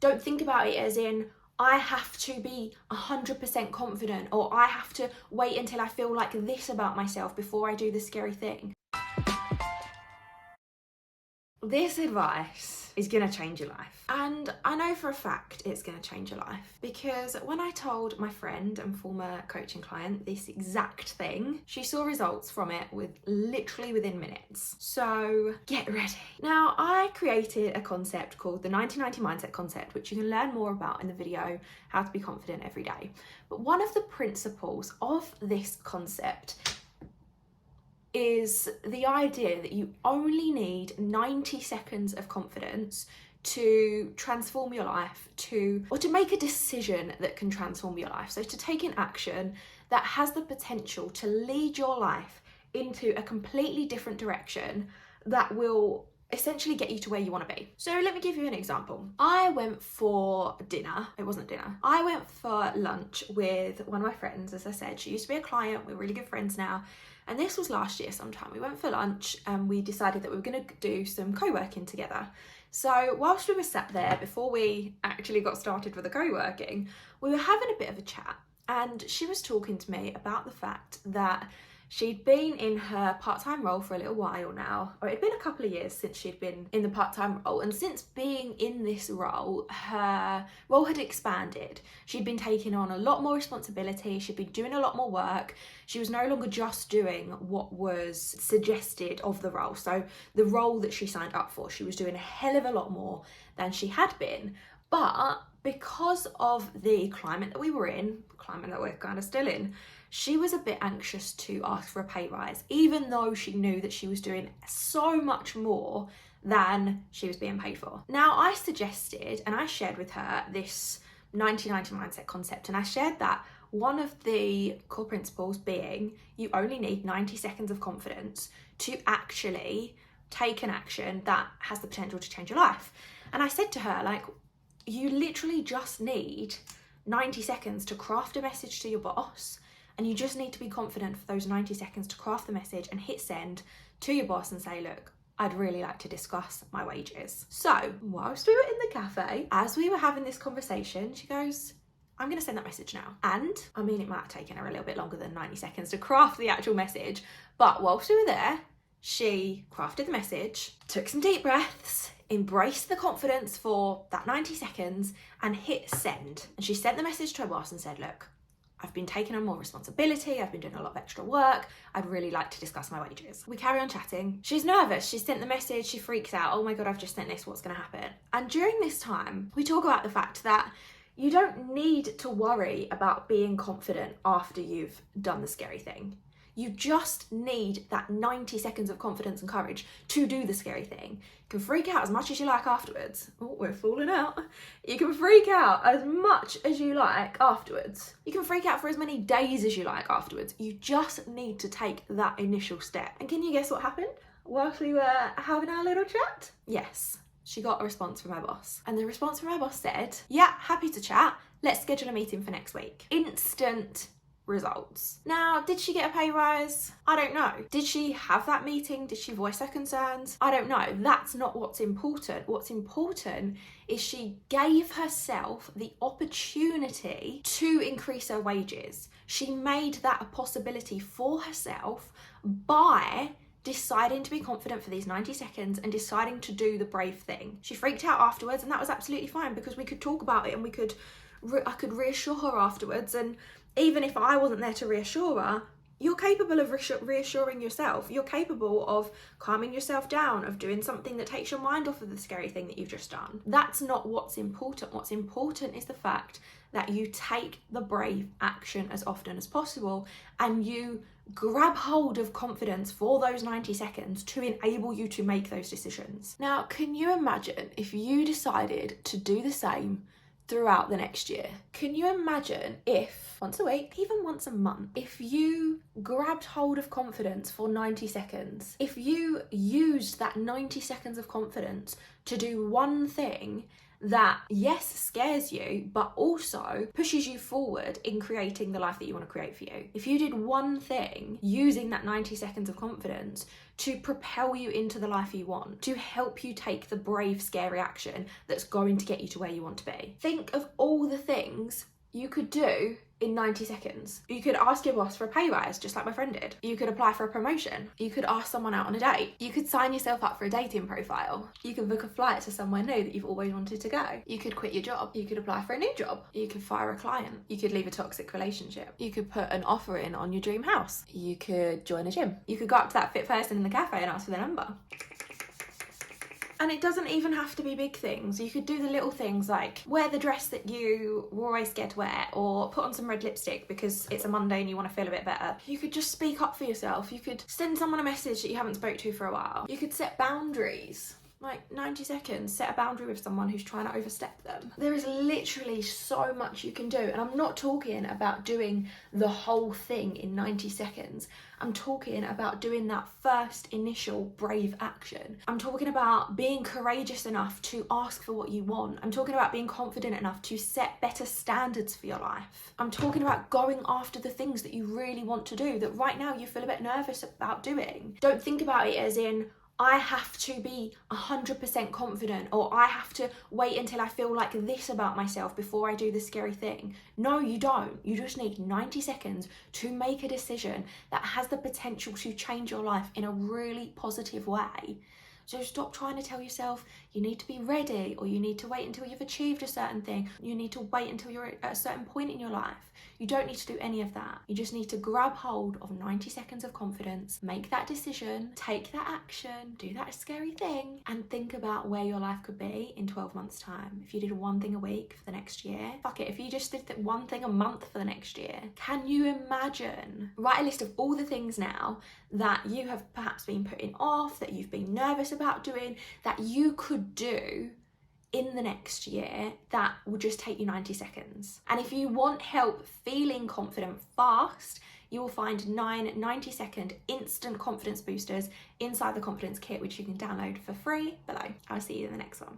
Don't think about it as in, I have to be 100% confident, or I have to wait until I feel like this about myself before I do the scary thing. This advice is gonna change your life. And I know for a fact it's gonna change your life, because when I told my friend and former coaching client this exact thing, she saw results from it literally within minutes. So get ready. Now, I created a concept called the 90-90 mindset concept, which you can learn more about in the video, How to Be Confident Every Day. But one of the principles of this concept is the idea that you only need 90 seconds of confidence to transform your life, or to make a decision that can transform your life. So to take an action that has the potential to lead your life into a completely different direction that will essentially get you to where you want to be. So let me give you an example. I went for dinner. It wasn't dinner. I went for lunch with one of my friends. As I said, she used to be a client. We're really good friends now. And this was last year sometime. We went for lunch and we decided that we were going to do some co-working together. So whilst we were sat there, before we actually got started with the co-working, we were having a bit of a chat, and she was talking to me about the fact that she'd been in her part-time role for a little while now, or it'd been a couple of years since she'd been in the part-time role, and since being in this role, her role had expanded. She'd been taking on a lot more responsibility, she'd been doing a lot more work, she was no longer just doing what was suggested of the role. So the role that she signed up for, she was doing a hell of a lot more than she had been. But because of the climate that we were in, climate that we're kind of still in, she was a bit anxious to ask for a pay rise, even though she knew that she was doing so much more than she was being paid for. Now, I suggested and I shared with her this 90-90 mindset concept, and I shared that one of the core principles being you only need 90 seconds of confidence to actually take an action that has the potential to change your life. And I said to her, like, you literally just need 90 seconds to craft a message to your boss, and you just need to be confident for those 90 seconds to craft the message and hit send to your boss and say, look, I'd really like to discuss my wages. So whilst we were in the cafe, as we were having this conversation, she goes, I'm going to send that message now. And I mean, it might have taken her a little bit longer than 90 seconds to craft the actual message, but whilst we were there, she crafted the message, took some deep breaths, embraced the confidence for that 90 seconds and hit send. And she sent the message to her boss and said, look, I've been taking on more responsibility, I've been doing a lot of extra work, I'd really like to discuss my wages. We carry on chatting. She's nervous, she sent the message, she freaks out, oh my God, I've just sent this, what's gonna happen? And during this time, we talk about the fact that you don't need to worry about being confident after you've done the scary thing. You just need that 90 seconds of confidence and courage to do the scary thing. You can freak out as much as you like afterwards. Oh, we're falling out. You can freak out as much as you like afterwards. You can freak out for as many days as you like afterwards. You just need to take that initial step. And can you guess what happened whilst we were having our little chat? Yes, she got a response from her boss. And the response from her boss said, yeah, happy to chat. Let's schedule a meeting for next week. Instant results. Now, did she get a pay rise? I don't know. Did she have that meeting? Did she voice her concerns? I don't know. That's not what's important. What's important is she gave herself the opportunity to increase her wages. She made that a possibility for herself by deciding to be confident for these 90 seconds and deciding to do the brave thing. She freaked out afterwards, and that was absolutely fine, because we could talk about it and I could reassure her afterwards. And even if I wasn't there to reassure her, you're capable of reassuring yourself. You're capable of calming yourself down, of doing something that takes your mind off of the scary thing that you've just done. That's not what's important. What's important is the fact that you take the brave action as often as possible, and you grab hold of confidence for those 90 seconds to enable you to make those decisions. Now, can you imagine if you decided to do the same throughout the next year? Can you imagine if once a week, even once a month, if you grabbed hold of confidence for 90 seconds, if you used that 90 seconds of confidence to do one thing that, yes, scares you, but also pushes you forward in creating the life that you want to create for you. If you did one thing using that 90 seconds of confidence to propel you into the life you want, to help you take the brave, scary action that's going to get you to where you want to be. Think of all the things you could do in 90 seconds. You could ask your boss for a pay rise, just like my friend did. You could apply for a promotion. You could ask someone out on a date. You could sign yourself up for a dating profile. You could book a flight to somewhere new that you've always wanted to go. You could quit your job. You could apply for a new job. You could fire a client. You could leave a toxic relationship. You could put an offer in on your dream house. You could join a gym. You could go up to that fit person in the cafe and ask for their number. And it doesn't even have to be big things. You could do the little things like wear the dress that you were always scared to wear, or put on some red lipstick because it's a Monday and you want to feel a bit better. You could just speak up for yourself. You could send someone a message that you haven't spoke to for a while. You could set boundaries. Like 90 seconds, set a boundary with someone who's trying to overstep them. There is literally so much you can do. And I'm not talking about doing the whole thing in 90 seconds. I'm talking about doing that first initial brave action. I'm talking about being courageous enough to ask for what you want. I'm talking about being confident enough to set better standards for your life. I'm talking about going after the things that you really want to do that right now you feel a bit nervous about doing. Don't think about it as in, I have to be 100% confident, or I have to wait until I feel like this about myself before I do the scary thing. No, you don't. You just need 90 seconds to make a decision that has the potential to change your life in a really positive way. So stop trying to tell yourself you need to be ready, or you need to wait until you've achieved a certain thing. You need to wait until you're at a certain point in your life. You don't need to do any of that. You just need to grab hold of 90 seconds of confidence, make that decision, take that action, do that scary thing, and think about where your life could be in 12 months' time. If you did one thing a week for the next year, fuck it, if you just did one thing a month for the next year, can you imagine? Write a list of all the things now that you have perhaps been putting off, that you've been nervous about doing, that you could do in the next year that will just take you 90 seconds. And if you want help feeling confident fast, you will find 9 90-second instant confidence boosters inside the confidence kit, which you can download for free below. I'll see you in the next one.